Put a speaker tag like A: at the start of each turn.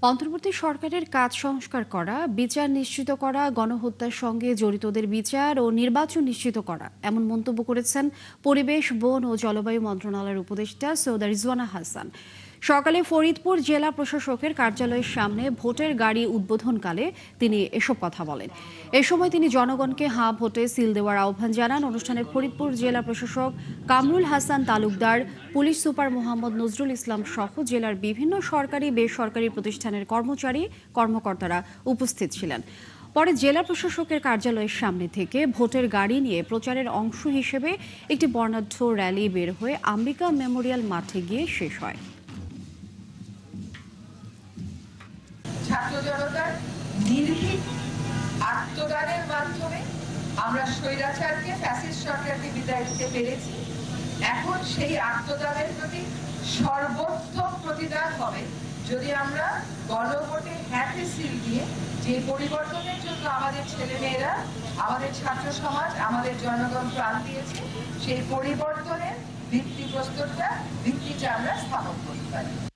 A: অন্তর্বর্তী সরকারের কাজ সংস্কার করা, বিচার নিশ্চিত করা, গণহত্যার সঙ্গে জড়িতদের বিচার ও নির্বাচন নিশ্চিত করা, এমন মন্তব্য করেছেন পরিবেশ, বন ও জলবায়ু মন্ত্রণালয়ের উপদেষ্টা সৈয়দা রিজওয়ানা হাসান। সকালে ফরিদপুর জেলা প্রশাসকের কার্যালয়ের সামনে ভোটের গাড়ি উদ্বোধনকালে তিনি এসব কথা বলেন। এ সময় তিনি জনগণকে হাঁ ভোটে সিল দেওয়ার আহ্বান জানান। অনুষ্ঠানে ফরিদপুর জেলা প্রশাসক কামরুল হাসান তালুকদার, পুলিশ সুপার মোহাম্মদ নজরুল ইসলাম সহ জেলার বিভিন্ন সরকারি বেসরকারি প্রতিষ্ঠানের কর্মচারী কর্মকর্তারা উপস্থিত ছিলেন। পরে জেলা প্রশাসকের কার্যালয়ের সামনে থেকে ভোটের গাড়ি নিয়ে প্রচারের অংশ হিসেবে একটি বর্ণাঢ্য র্যালি বের হয়ে আম্বিকা মেমোরিয়াল মাঠে গিয়ে শেষ হয়।
B: ছাত্র জনতার নির্ভীক আত্মদানের মাধ্যমে আমরা স্বৈরাচারকে, ফ্যাসিস্ট সরকারকে বিদায় দিতে পেরেছি। এখন সেই আত্মদানের প্রতি সর্বোত্তম প্রতিদান হবে যদি আমরা গণভোটে হ্যাঁতে সিল দিয়ে যে পরিবর্তনের জন্য আমাদের ছেলেমেয়েরা, আমাদের ছাত্র সমাজ, আমাদের জনগণ প্রাণ দিয়েছে, সেই পরিবর্তনের ভিত্তিটা আমরা স্থাপন করতে পারি।